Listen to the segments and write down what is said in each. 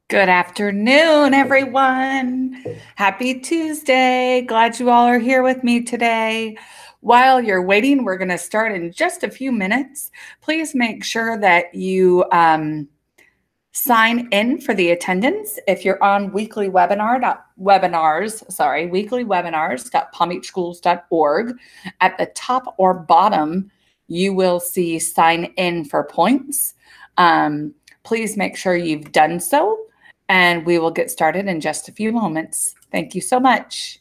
Good afternoon, everyone. Happy Tuesday. Glad you all are here with me today. While you're waiting, we're going to start in just a few minutes. Please make sure that you sign in for the attendance. If you're on weeklywebinars.palmbeachschools.org, at the top or bottom, you will see sign in for points. Please make sure you've done so. And we will get started in just a few moments. Thank you so much.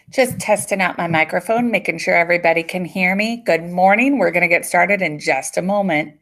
Just testing out my microphone, making sure everybody can hear me. Good morning. We're going to get started in just a moment.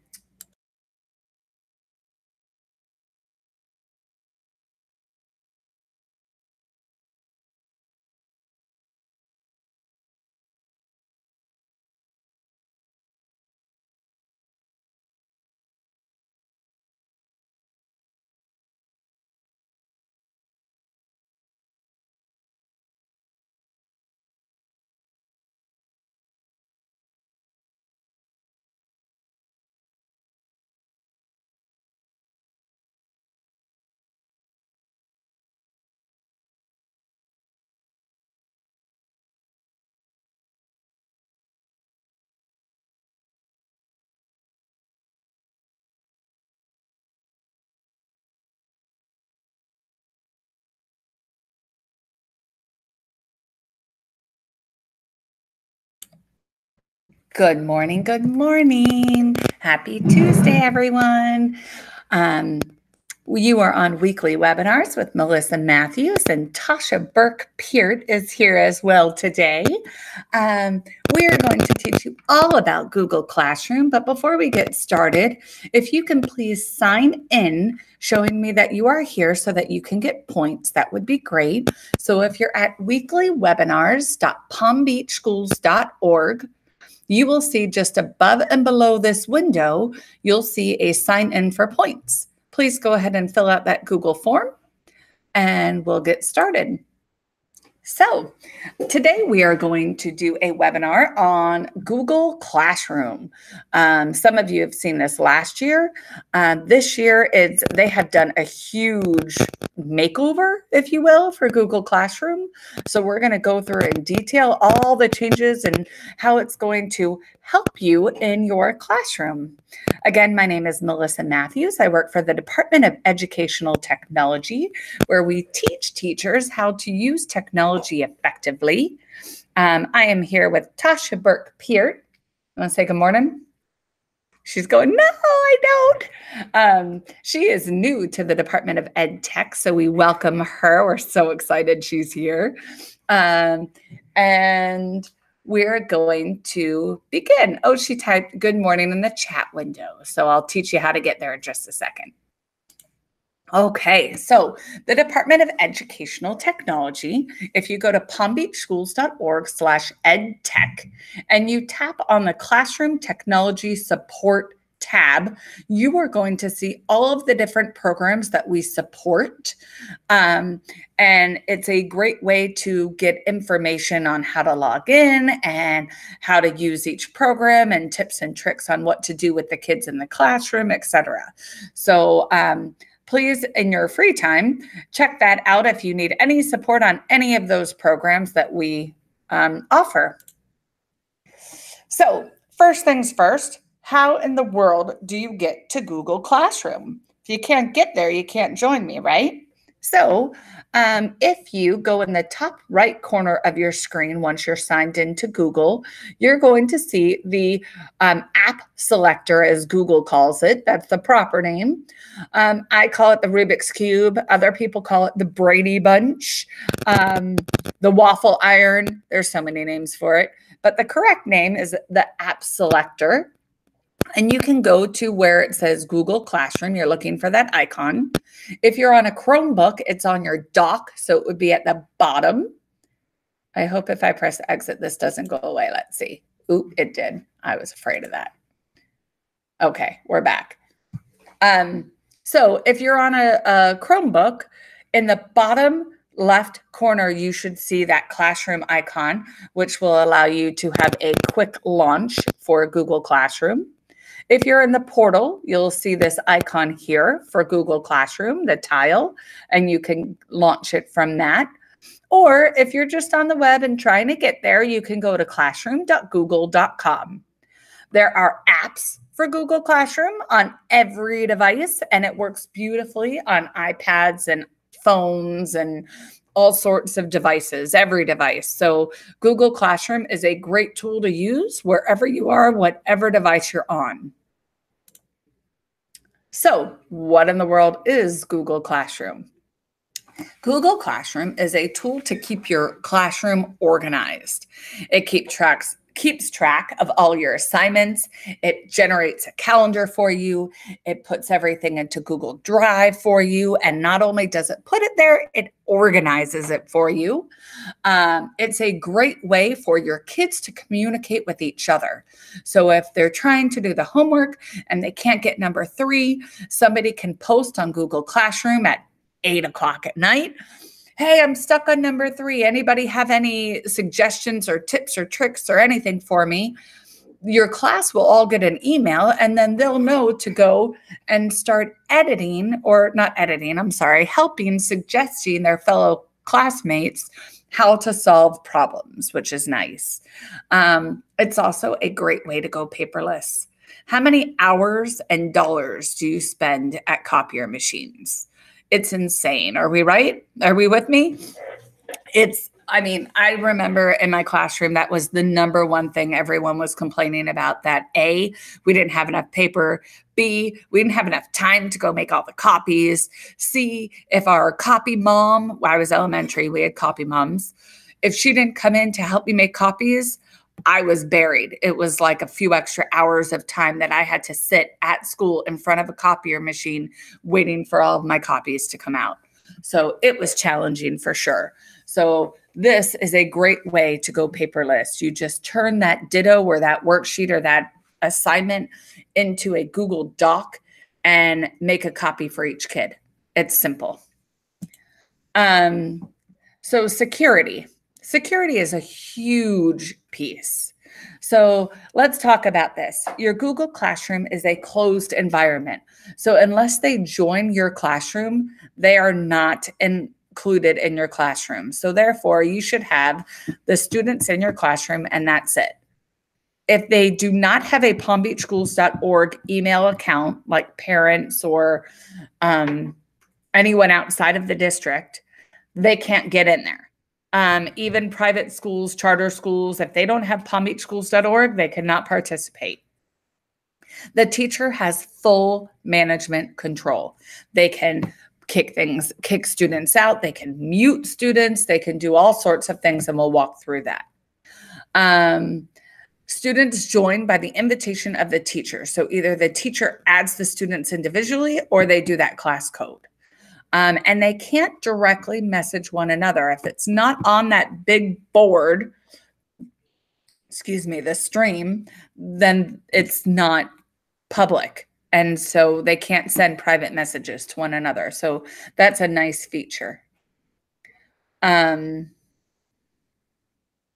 Good morning. Good morning. Happy Tuesday, everyone. You are on weekly webinars with Melissa Matthews, and Tasha Burke-Peart is here as well today. We are going to teach you all about Google Classroom, but before we get started, if you can please sign in showing me that you are here so that you can get points, that would be great. So if you're at weeklywebinars.palmbeachschools.org, you will see just above and below this window, you'll see a sign in for points. Please go ahead and fill out that Google form and we'll get started. So today we are going to do a webinar on Google Classroom. Some of you have seen this last year. This year they have done a huge makeover, if you will, for Google Classroom. So we're going to go through in detail all the changes and how it's going to help you in your classroom. Again, my name is Melissa Matthews. I work for the Department of Educational Technology, where we teach teachers how to use technology effectively. I am here with Tasha Burke-Peart. You want to say good morning? She's going, no, I don't. She is new to the Department of Ed Tech, so we welcome her. We're so excited she's here. And we're going to begin. Oh, she typed good morning in the chat window. So I'll teach you how to get there in just a second. Okay, so the Department of Educational Technology, if you go to palmbeachschools.org/edtech and you tap on the Classroom Technology Support tab, you are going to see all of the different programs that we support. And it's a great way to get information on how to log in and how to use each program and tips and tricks on what to do with the kids in the classroom, etc. So please, in your free time, check that out if you need any support on any of those programs that we offer. So first things first, How in the world do you get to Google Classroom? If you can't get there, you can't join me, right? So if you go in the top right corner of your screen, once you're signed into Google, you're going to see the app selector, as Google calls it. That's the proper name. I call it the Rubik's Cube. Other people call it the Brady Bunch, the Waffle Iron. There's so many names for it. But the correct name is the app selector. And you can go to where it says Google Classroom. You're looking for that icon. If you're on a Chromebook, it's on your dock, so it would be at the bottom. I hope if I press exit, this doesn't go away. Let's see. Oop, it did. I was afraid of that. Okay, we're back. So if you're on a Chromebook, in the bottom left corner, you should see that classroom icon, which will allow you to have a quick launch for Google Classroom. If you're in the portal, you'll see this icon here for Google Classroom, the tile, and you can launch it from that. Or if you're just on the web and trying to get there, you can go to classroom.google.com. There are apps for Google Classroom on every device, and it works beautifully on iPads and phones and all sorts of devices, every device. So Google Classroom is a great tool to use wherever you are, whatever device you're on. So what in the world is Google Classroom? Google Classroom is a tool to keep your classroom organized. It keeps track of all your assignments. It generates a calendar for you. It puts everything into Google Drive for you. And not only does it put it there, it organizes it for you. It's a great way for your kids to communicate with each other. So if they're trying to do the homework and they can't get number 3, somebody can post on Google Classroom at 8 o'clock at night. Hey, I'm stuck on number 3. Anybody have any suggestions or tips or tricks or anything for me? Your class will all get an email, and then they'll know to go and start helping, suggesting their fellow classmates how to solve problems, which is nice. It's also a great way to go paperless. How many hours and dollars do you spend at copier machines? It's insane. Are we right? Are we with me? I remember in my classroom, that was the number one thing everyone was complaining about, that A, we didn't have enough paper. B, we didn't have enough time to go make all the copies. C, if our copy mom, when I was elementary, we had copy moms. If she didn't come in to help me make copies, I was buried. It was like a few extra hours of time that I had to sit at school in front of a copier machine waiting for all of my copies to come out. So it was challenging for sure. So this is a great way to go paperless. You just turn that ditto or that worksheet or that assignment into a Google Doc and make a copy for each kid. It's simple. So security. Security is a huge piece. So let's talk about this. Your Google Classroom is a closed environment. So unless they join your classroom, they are not included in your classroom. So therefore, you should have the students in your classroom, and that's it. If they do not have a palmbeachschools.org email account, like parents or anyone outside of the district, they can't get in there. Even private schools, charter schools, if they don't have palmbeachschools.org, they cannot participate. The teacher has full management control. They can kick students out. They can mute students. They can do all sorts of things, and we'll walk through that. Students join by the invitation of the teacher. So either the teacher adds the students individually or they do that class code. And they can't directly message one another. If it's not on that big board, the stream, then it's not public. And so they can't send private messages to one another. So that's a nice feature. Digital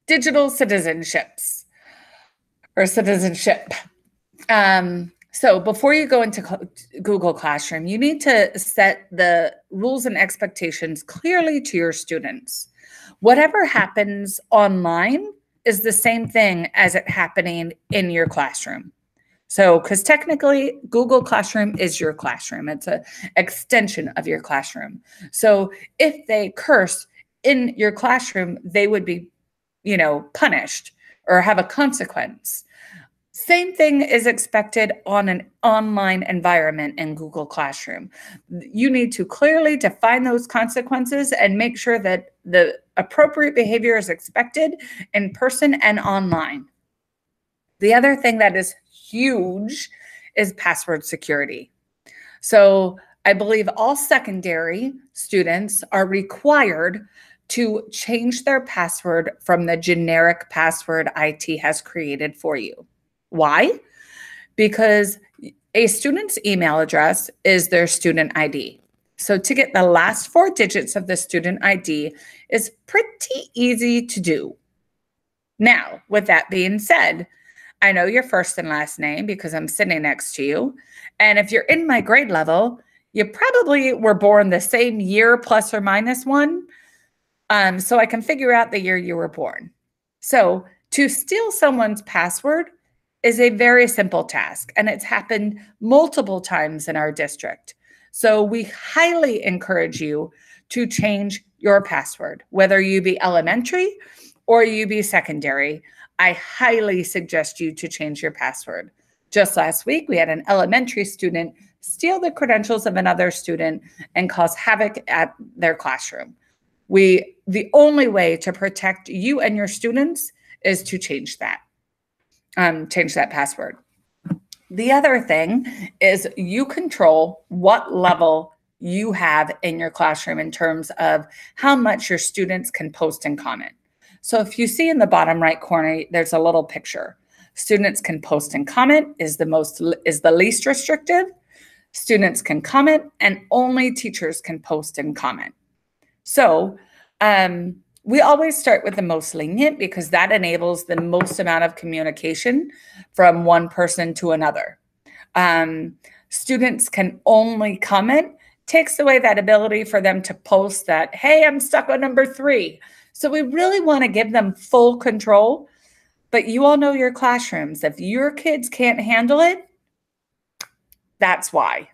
citizenships or citizenship. So before you go into Google Classroom, you need to set the rules and expectations clearly to your students. Whatever happens online is the same thing as it happening in your classroom. So, because technically Google Classroom is your classroom. It's an extension of your classroom. So if they curse in your classroom, they would be, punished or have a consequence. Same thing is expected on an online environment in Google Classroom. You need to clearly define those consequences and make sure that the appropriate behavior is expected in person and online. The other thing that is huge is password security. So I believe all secondary students are required to change their password from the generic password IT has created for you. Why? Because a student's email address is their student ID. So to get the last 4 digits of the student ID is pretty easy to do. Now, with that being said, I know your first and last name because I'm sitting next to you. And if you're in my grade level, you probably were born the same year plus or minus 1. So I can figure out the year you were born. So to steal someone's password is a very simple task, and it's happened multiple times in our district. So we highly encourage you to change your password, whether you be elementary or you be secondary. I highly suggest you to change your password. Just last week, we had an elementary student steal the credentials of another student and cause havoc at their classroom. The only way to protect you and your students is to change that password. The other thing is you control what level you have in your classroom in terms of how much your students can post and comment. So if you see in the bottom right corner, there's a little picture. Students can post and comment is the least restrictive. Students can comment and only teachers can post and comment. So we always start with the most lenient because that enables the most amount of communication from one person to another. Students can only comment, takes away that ability for them to post that, hey, I'm stuck on number 3. So we really want to give them full control, but you all know your classrooms. If your kids can't handle it, that's why.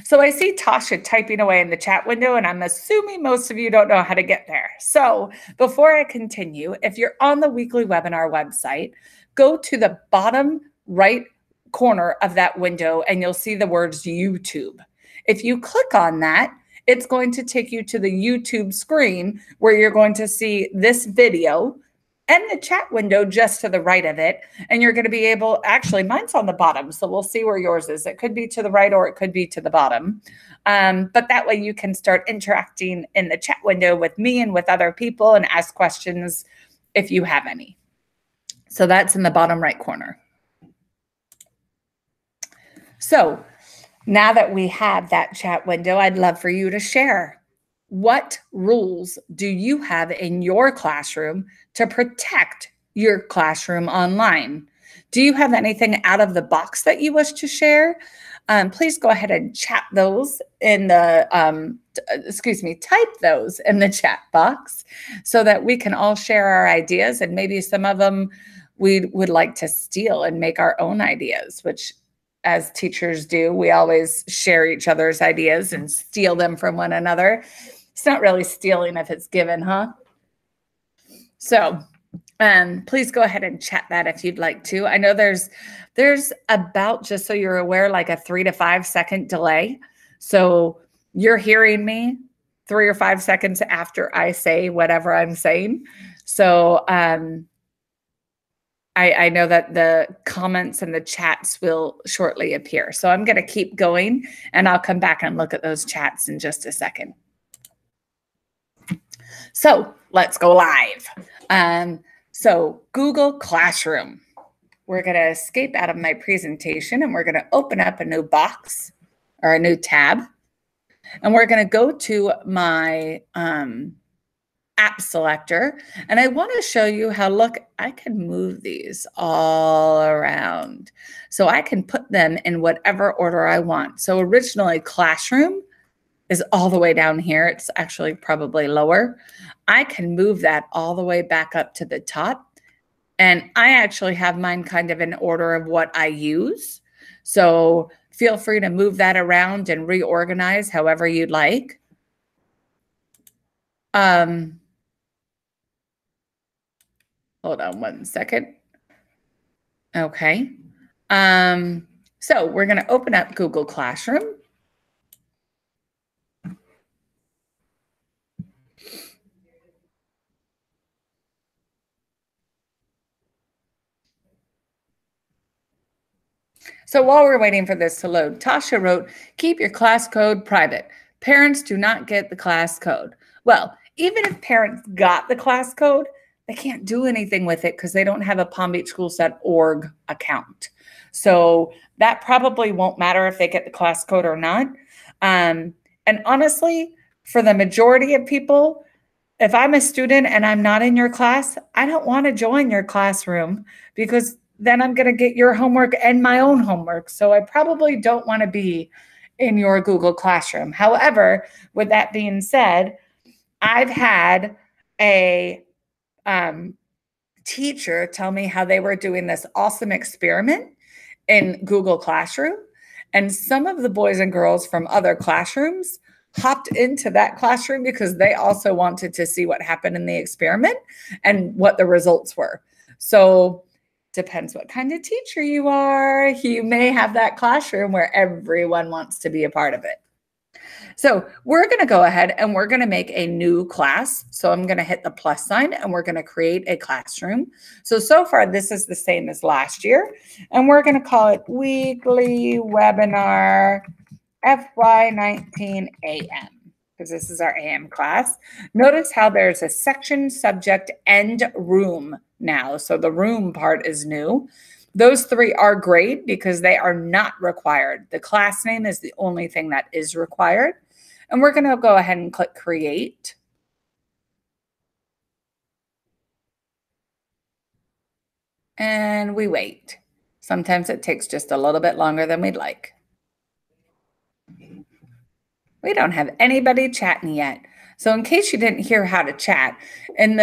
So I see Tasha typing away in the chat window, and I'm assuming most of you don't know how to get there. So before I continue, if you're on the weekly webinar website, go to the bottom right corner of that window and you'll see the words YouTube. If you click on that, it's going to take you to the YouTube screen where you're going to see this video and the chat window just to the right of it. And you're going to be able, actually, mine's on the bottom, so we'll see where yours is. It could be to the right or it could be to the bottom. But that way you can start interacting in the chat window with me and with other people and ask questions if you have any. So that's in the bottom right corner. So now that we have that chat window, I'd love for you to share. What rules do you have in your classroom to protect your classroom online? Do you have anything out of the box that you wish to share? Please go ahead and chat those in the, type those in the chat box so that we can all share our ideas, and maybe some of them we would like to steal and make our own ideas, which as teachers do, we always share each other's ideas and steal them from one another. It's not really stealing if it's given, huh? So please go ahead and chat that if you'd like to. I know there's about, just so you're aware, like a 3 to 5 second delay. So you're hearing me 3 or 5 seconds after I say whatever I'm saying. So I know that the comments and the chats will shortly appear. So I'm going to keep going and I'll come back and look at those chats in just a second. So let's go live. So Google Classroom. We're going to escape out of my presentation and we're going to open up a new box or a new tab. And we're going to go to my app selector. And I want to show you how, look, I can move these all around. So I can put them in whatever order I want. So originally Classroom is all the way down here. It's actually probably lower. I can move that all the way back up to the top. And I actually have mine kind of in order of what I use. So feel free to move that around and reorganize however you'd like. Hold on one second. Okay. So we're going to open up Google Classroom. So while we're waiting for this to load, Tasha wrote, keep your class code private. Parents do not get the class code. Well, even if parents got the class code, they can't do anything with it because they don't have a palmbeachschools.org account. So that probably won't matter if they get the class code or not. And honestly, for the majority of people, if I'm a student and I'm not in your class, I don't want to join your classroom because then I'm going to get your homework and my own homework. So I probably don't want to be in your Google Classroom. However, with that being said, I've had a teacher tell me how they were doing this awesome experiment in Google Classroom. And some of the boys and girls from other classrooms hopped into that classroom because they also wanted to see what happened in the experiment and what the results were. So depends what kind of teacher you are. You may have that classroom where everyone wants to be a part of it. So we're going to go ahead and we're going to make a new class. So I'm going to hit the plus sign and we're going to create a classroom. So far, this is the same as last year. And we're going to call it Weekly Webinar FY19 AM, because this is our AM class. Notice how there's a section, subject, and room now. So the room part is new. Those three are great because they are not required. The class name is the only thing that is required. And we're going to go ahead and click create. And we wait. Sometimes it takes just a little bit longer than we'd like. We don't have anybody chatting yet. So in case you didn't hear how to chat, on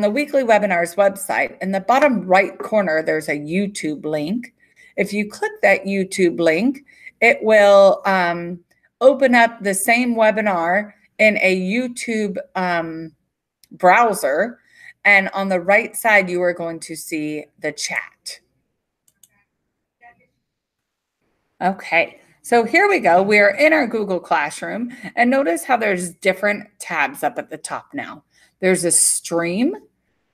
the Weekly Webinars website, in the bottom right corner, there's a YouTube link. If you click that YouTube link, it will open up the same webinar in a YouTube browser. And on the right side, you are going to see the chat. Okay. So here we go. We are in our Google Classroom, and notice how there's different tabs up at the top now. There's a stream,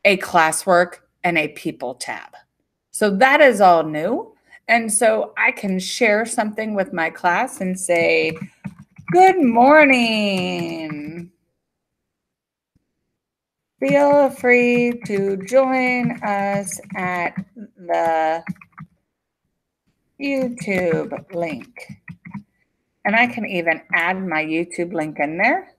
a classwork, and a people tab. So that is all new. And so I can share something with my class and say, good morning. Feel free to join us at the YouTube link. And I can even add my YouTube link in there.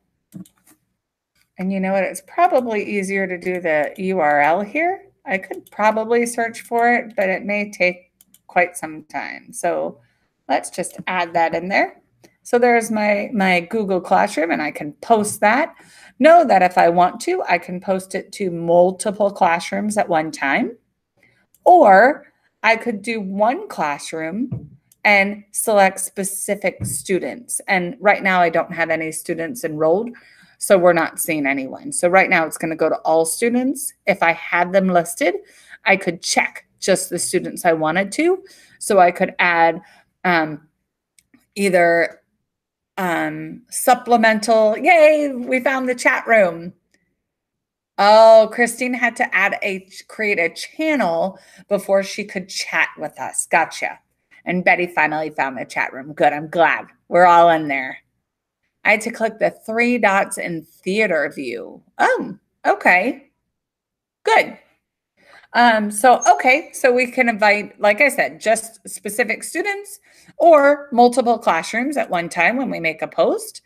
And you know what? It's probably easier to do the URL here. I could probably search for it, but it may take quite some time. So let's just add that in there. So there's my Google Classroom, and I can post that. Know that if I want to, I can post it to multiple classrooms at one time. Or I could do one classroom and select specific students. And right now I don't have any students enrolled, so we're not seeing anyone. So right now it's going to go to all students. If I had them listed, I could check just the students I wanted to. So I could add either supplemental, yay, we found the chat room. Oh, Christine had to create a channel before she could chat with us. Gotcha. And Betty finally found the chat room. Good. I'm glad. We're all in there. I had to click the three dots in theater view. Oh, okay. Good. So we can invite, like I said, just specific students or multiple classrooms at one time when we make a post.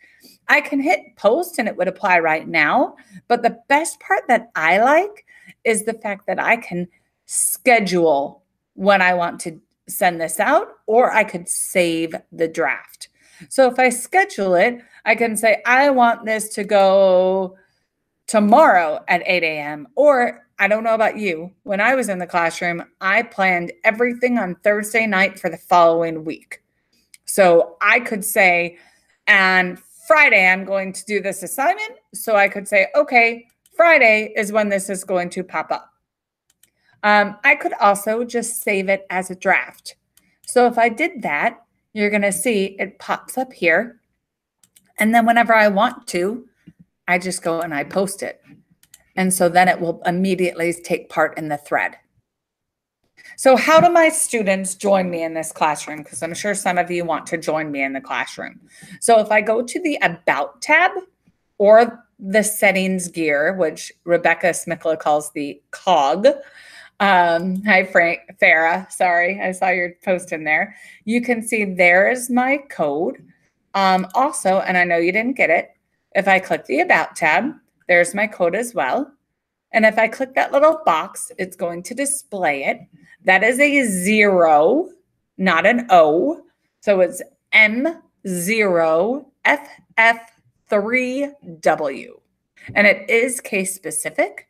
I can hit post and it would apply right now. But the best part that I like is the fact that I can schedule when I want to send this out, or I could save the draft. So if I schedule it, I can say, I want this to go tomorrow at 8 a.m. Or I don't know about you. When I was in the classroom, I planned everything on Thursday night for the following week. So I could say, and Friday, I'm going to do this assignment. So I could say, okay, Friday is when this is going to pop up. I could also just save it as a draft. So if I did that, you're going to see it pops up here. And then whenever I want to, I just go and I post it. And so then it will immediately take part in the thread. So how do my students join me in this classroom? Because I'm sure some of you want to join me in the classroom. So if I go to the About tab or the Settings gear, which Rebecca Smikla calls the cog. Hi, Farah. Sorry, I saw your post in there. You can see there's my code. Also, and I know you didn't get it, if I click the About tab, there's my code as well. And if I click that little box, it's going to display it. That is a 0, not an O. So it's M0FF3W. And it is case specific.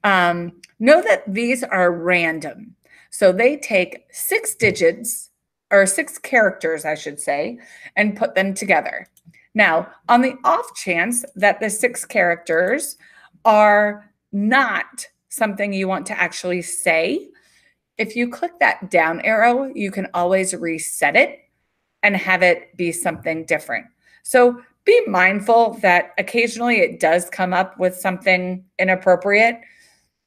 Know that these are random. So they take 6 digits, or 6 characters, I should say, and put them together. Now, on the off chance that the 6 characters are not something you want to actually say, if you click that down arrow, you can always reset it and have it be something different. So be mindful that occasionally it does come up with something inappropriate.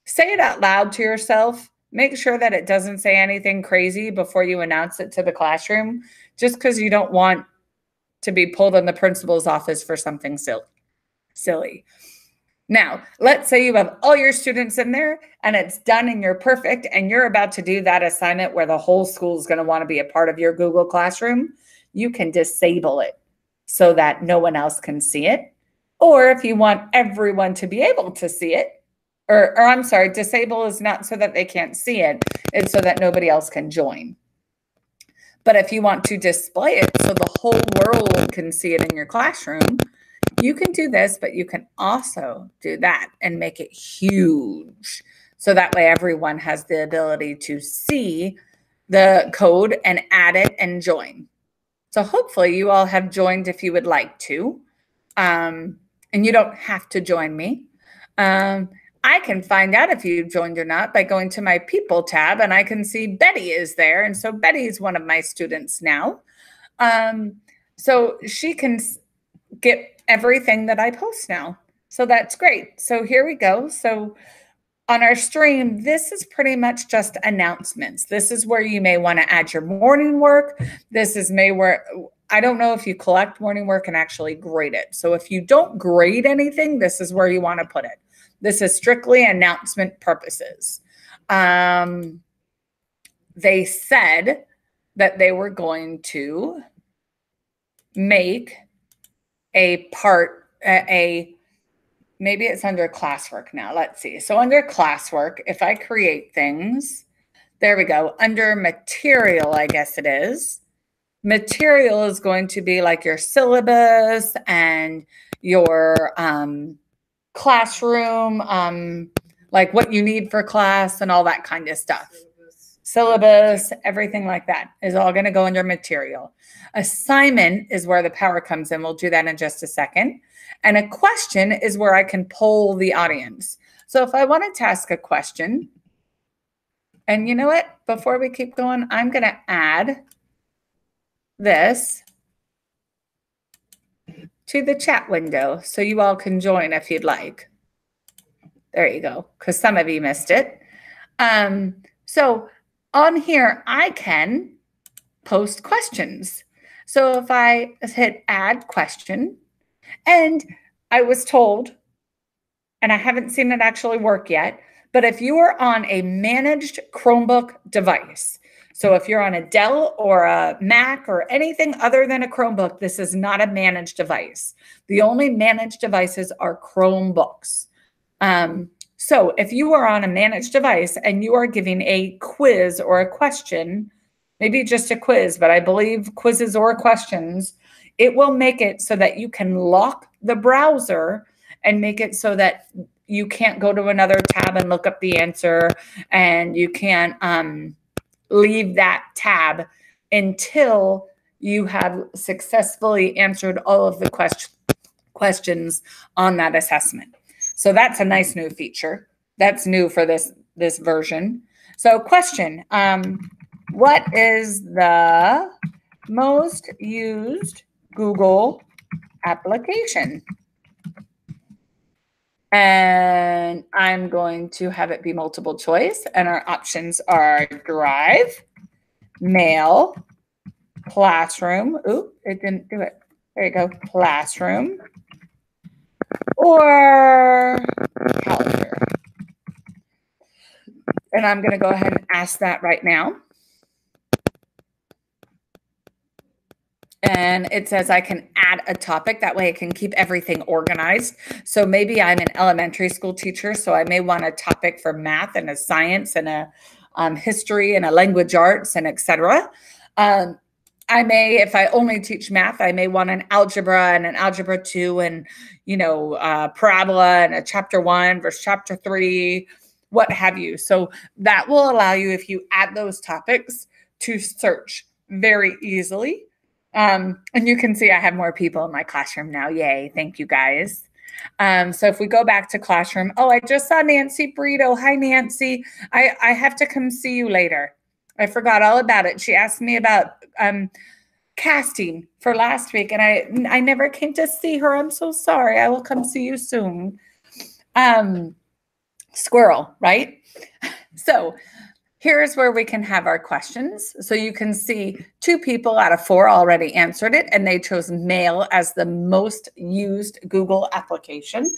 Say it out loud to yourself. Make sure that it doesn't say anything crazy before you announce it to the classroom, just because you don't want to be pulled in the principal's office for something silly. Now, let's say you have all your students in there and it's done and you're perfect and you're about to do that assignment where the whole school is going to want to be a part of your Google Classroom. You can disable it so that no one else can see it. Or if you want everyone to be able to see it, or I'm sorry, disable is not so that they can't see it. It's so that nobody else can join. But if you want to display it so the whole world can see it in your classroom, you can do this, but you can also do that and make it huge. So that way everyone has the ability to see the code and add it and join. So hopefully you all have joined if you would like to. And you don't have to join me. I can find out if you joined or not by going to my People tab, and I can see Betty is there. And so Betty is one of my students now. So she can get everything that I post now. So that's great. So here we go. So on our stream, this is pretty much just announcements. This is where you may want to add your morning work. This is where I don't know if you collect morning work and actually grade it. So if you don't grade anything, this is where you want to put it. This is strictly announcement purposes. They said that they were going to make a part, maybe it's under classwork now. Let's see. So under classwork, if I create things, there we go. Under material, I guess it is. Material is going to be like your syllabus and your classroom, like what you need for class and all that kind of stuff. Syllabus, everything like that is all going to go under material. Assignment is where the power comes in. We'll do that in just a second. And a question is where I can poll the audience. So if I wanted to ask a question, and you know what? Before we keep going, I'm going to add this to the chat window so you all can join if you'd like. There you go, because some of you missed it. So on here, I can post questions. So if I hit add question, and I was told, and I haven't seen it actually work yet, but if you are on a managed Chromebook device, so if you're on a Dell or a Mac or anything other than a Chromebook, this is not a managed device. The only managed devices are Chromebooks. So if you are on a managed device and you are giving a quiz or a question, maybe just a quiz, but I believe quizzes or questions, it will make it so that you can lock the browser and make it so that you can't go to another tab and look up the answer, and you can't leave that tab until you have successfully answered all of the questions on that assessment. So that's a nice new feature. That's new for this version. So question, what is the most used Google application? And I'm going to have it be multiple choice. And our options are Drive, Mail, Classroom. Oop, it didn't do it. There you go. Classroom or Calendar. And I'm going to go ahead and ask that right now. And it says I can add a topic. That way I can keep everything organized. So maybe I'm an elementary school teacher, so I may want a topic for math and a science and a history and a language arts and etc. I may, if I only teach math, I may want an algebra and an algebra 2 and, parabola and a chapter 1 versus chapter 3, what have you. So that will allow you, if you add those topics, to search very easily. And you can see I have more people in my classroom now. Yay. Thank you, guys. So if we go back to classroom, I just saw Nancy Burrito. Hi, Nancy. I have to come see you later. I forgot all about it. She asked me about casting for last week, and I never came to see her. I'm so sorry. I will come see you soon. Squirrel, right? So here's where we can have our questions. So you can see 2 people out of 4 already answered it, and they chose Mail as the most used Google application.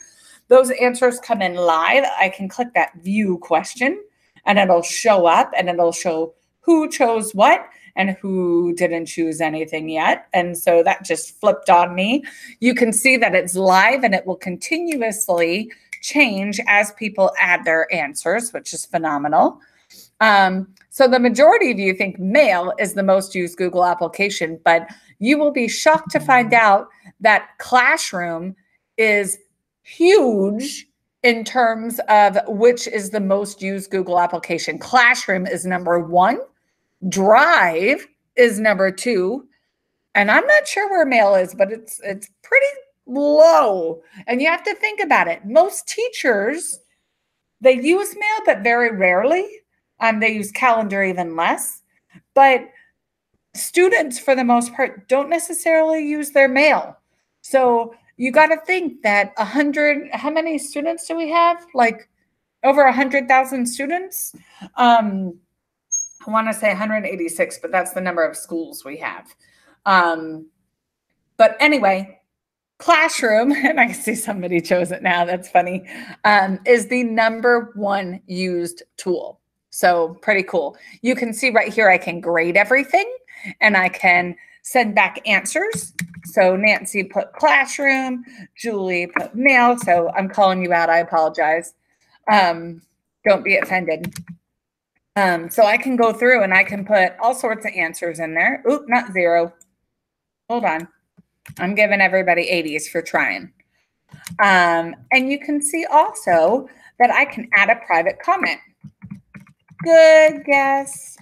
Those answers come in live. I can click that view question, and it'll show up, and it'll show who chose what and who didn't choose anything yet. And so that just flipped on me. You can see that it's live, and it will continuously change as people add their answers, which is phenomenal. So the majority of you think Mail is the most used Google application, but you will be shocked to find out that Classroom is huge in terms of which is the most used Google application. Classroom is number 1. Drive is number 2. And I'm not sure where Mail is, but it's pretty low. And you have to think about it. Most teachers, they use Mail, but very rarely. They use Calendar even less, but students, for the most part, don't necessarily use their Mail. So you got to think that 100, how many students do we have? Like over 100,000 students. I want to say 186, but that's the number of schools we have. But anyway, Classroom, and I see somebody chose it now, that's funny, is the number 1 used tool. So pretty cool. You can see right here, I can grade everything and I can send back answers. So Nancy put Classroom, Julie put Mail. So I'm calling you out. I apologize. Don't be offended. So I can go through and I can put all sorts of answers in there. Oop, not 0. Hold on. I'm giving everybody 80s for trying. And you can see also that I can add a private comment. Good guess.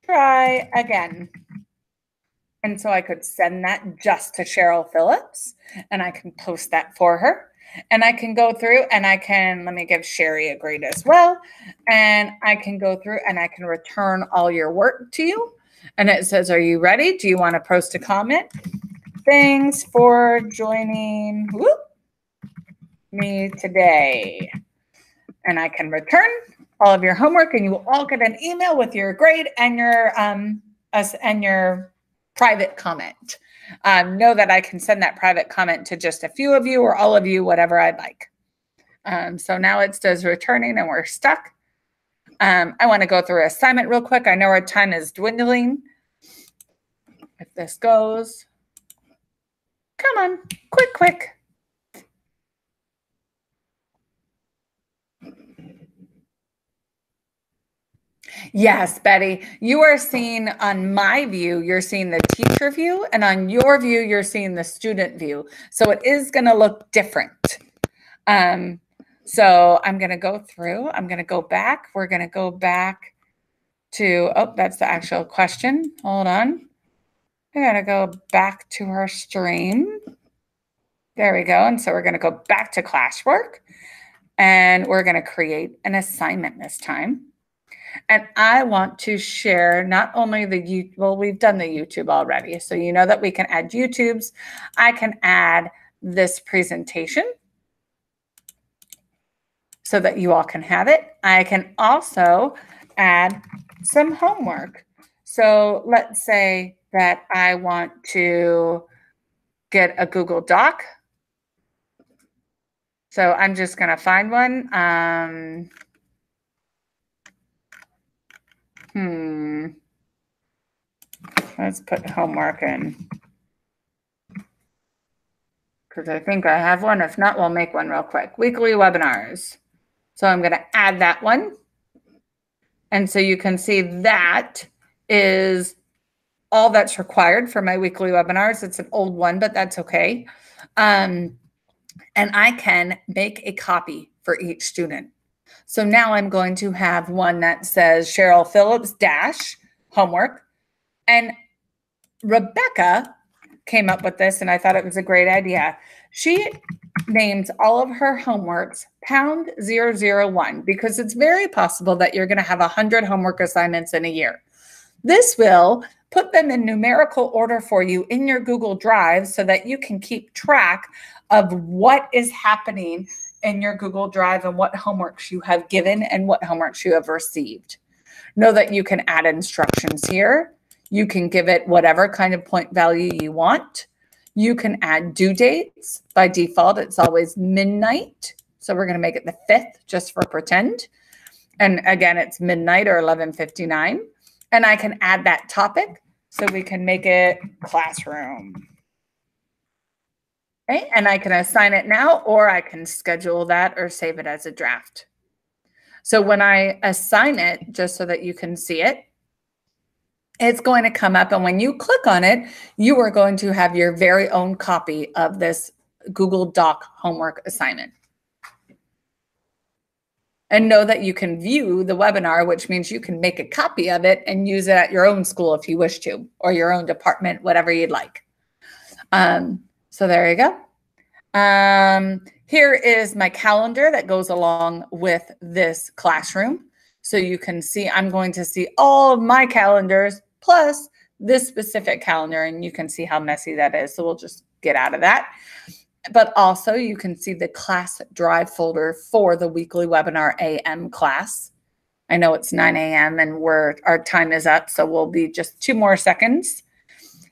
Try again. And so I could send that just to Cheryl Phillips, and I can post that for her. And I can go through and I can, let me give Sherry a grade as well. And I can go through and I can return all your work to you. And it says, are you ready? Do you want to post a comment? Thanks for joining me today. And I can return all of your homework, and you will all get an email with your grade and your private comment. Know that I can send that private comment to just a few of you or all of you, whatever I'd like. So now it says returning and we're stuck. I want to go through assignment real quick. I know our time is dwindling. If this goes, come on, quick. Yes, Betty, you are seeing on my view, you're seeing the teacher view, and on your view, you're seeing the student view. So it is going to look different. So I'm going to go through, I'm going to go back. We're going to go back to, oh, that's the actual question. Hold on. I got to go back to our stream. There we go. And so we're going to go back to classwork, and we're going to create an assignment this time. And I want to share not only the, well, we've done the YouTube already. So you know that we can add YouTubes. I can add this presentation so that you all can have it. I can also add some homework. So let's say that I want to get a Google Doc. So I'm just going to find one. Let's put homework in, because I think I have one. If not, we'll make one real quick. Weekly webinars. So I'm going to add that one. And so you can see that is all that's required for my weekly webinars. It's an old one, but that's okay. And I can make a copy for each student. So now I'm going to have one that says Cheryl Phillips dash homework. And Rebecca came up with this, and I thought it was a great idea. She names all of her homeworks pound 001 because it's very possible that you're going to have 100 homework assignments in a year. This will put them in numerical order for you in your Google Drive so that you can keep track of what is happening in your Google Drive and what homeworks you have given and what homeworks you have received. Know that you can add instructions here. You can give it whatever kind of point value you want. You can add due dates. By default, it's always midnight. So we're going to make it the 5th just for pretend. And again, it's midnight or 11:59. And I can add that topic. So we can make it classroom. Okay. And I can assign it now, or I can schedule that or save it as a draft. So when I assign it, just so that you can see it, it's going to come up, and when you click on it, you are going to have your very own copy of this Google Doc homework assignment. And know that you can view the webinar, which means you can make a copy of it and use it at your own school if you wish to, or your own department, whatever you'd like. So there you go. Here is my calendar that goes along with this classroom. So you can see, I'm going to see all of my calendars plus this specific calendar, and you can see how messy that is. So we'll just get out of that. But also you can see the class drive folder for the weekly webinar AM class. I know it's 9 a.m. and our time is up, so we'll be just 2 more seconds.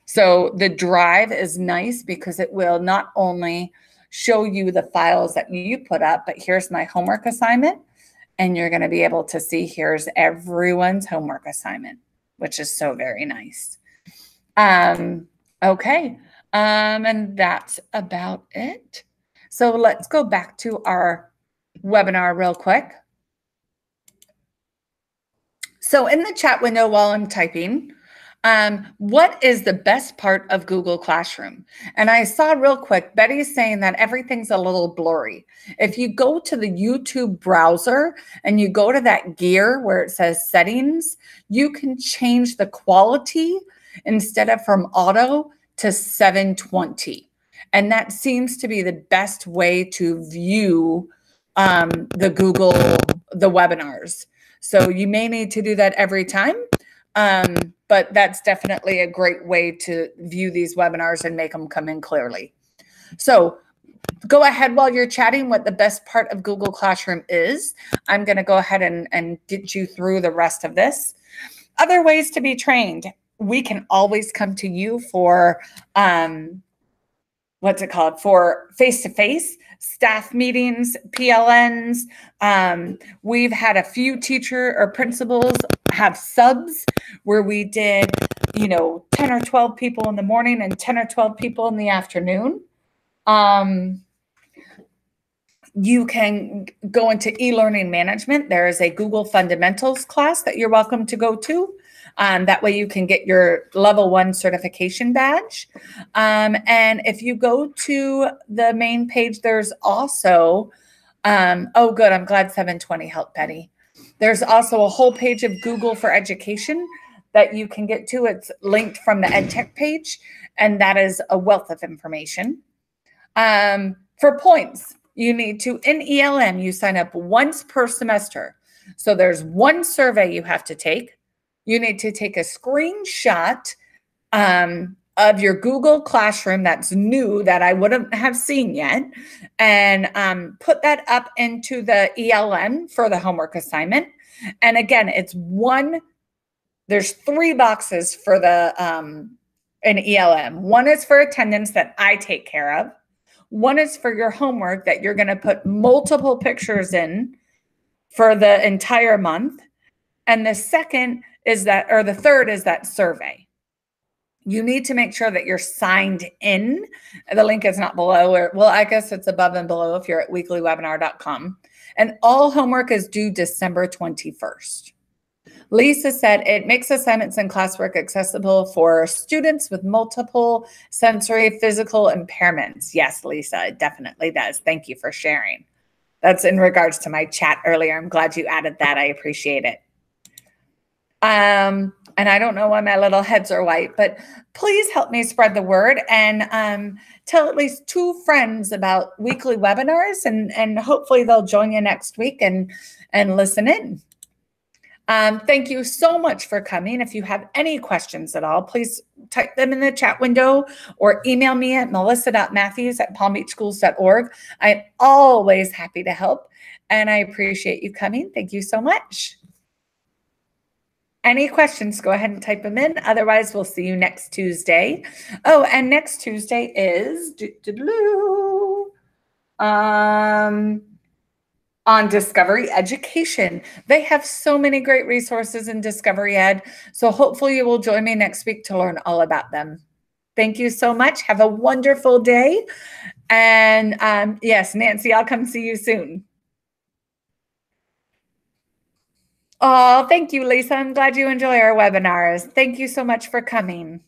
So the drive is nice because it will not only show you the files that you put up, but here's my homework assignment. And you're going to be able to see here's everyone's homework assignment, which is so very nice. Okay. And that's about it. So let's go back to our webinar real quick. So in the chat window while I'm typing, what is the best part of Google Classroom? And I saw real quick, Betty's saying that everything's a little blurry. If you go to the YouTube browser and you go to that gear where it says settings, you can change the quality instead of from auto to 720. And that seems to be the best way to view the webinars. So you may need to do that every time. But that's definitely a great way to view these webinars and make them come in clearly. So go ahead while you're chatting what the best part of Google Classroom is. I'm going to go ahead and get you through the rest of this. Other ways to be trained. We can always come to you for, for face-to-face staff meetings, PLNs. We've had a few teacher or principals have subs where we did, 10 or 12 people in the morning and 10 or 12 people in the afternoon. You can go into e-learning management. There is a Google Fundamentals class that you're welcome to go to. That way you can get your level 1 certification badge. And if you go to the main page, there's also, oh, good. I'm glad 720 helped, Betty. There's also a whole page of Google for Education that you can get to. It's linked from the EdTech page, and that is a wealth of information. For points, you need to, in ELM, you sign up once per semester. So there's one survey you have to take. You need to take a screenshot of your Google Classroom that's new that I wouldn't have seen yet, and put that up into the ELM for the homework assignment. And again, there's 3 boxes for the an ELM. One is for attendance that I take care of. One is for your homework that you're going to put multiple pictures in for the entire month. And the second is that, or the third is that survey. You need to make sure that you're signed in. The link is not below, or well, I guess it's above and below if you're at weeklywebinar.com. And all homework is due December 21st. Lisa said it makes assignments and classwork accessible for students with multiple sensory physical impairments. Yes, Lisa, it definitely does. Thank you for sharing. That's in regards to my chat earlier. I'm glad you added that. I appreciate it. And I don't know why my little heads are white, but please help me spread the word and tell at least 2 friends about weekly webinars, and hopefully they'll join you next week and listen in. Thank you so much for coming. If you have any questions at all, please type them in the chat window or email me at melissa.matthews@palmbeachschools.org. I'm always happy to help, and I appreciate you coming. Thank you so much. Any questions, go ahead and type them in. Otherwise, we'll see you next Tuesday. Oh, and next Tuesday is on Discovery Education. They have so many great resources in Discovery Ed. So hopefully you will join me next week to learn all about them. Thank you so much. Have a wonderful day. And yes, Nancy, I'll come see you soon. Oh, thank you, Lisa. I'm glad you enjoy our webinars. Thank you so much for coming.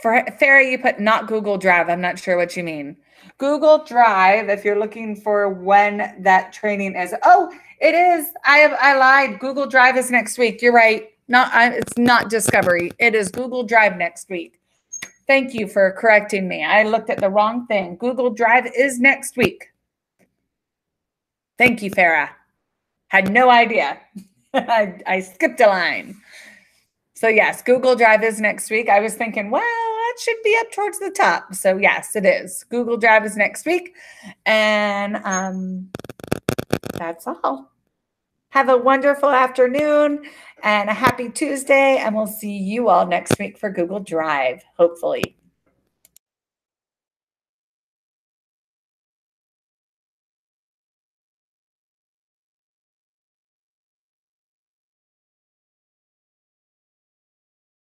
For Farah, you put not Google Drive. I'm not sure what you mean. Google Drive, if you're looking for when that training is. Oh, it is. I lied. Google Drive is next week. You're right. It's not Discovery. It is Google Drive next week. Thank you for correcting me. I looked at the wrong thing. Google Drive is next week. Thank you, Farah. Had no idea. I skipped a line. So yes, Google Drive is next week. I was thinking, well, that should be up towards the top. So yes, it is. Google Drive is next week. And that's all. Have a wonderful afternoon and a happy Tuesday. And we'll see you all next week for Google Drive, hopefully.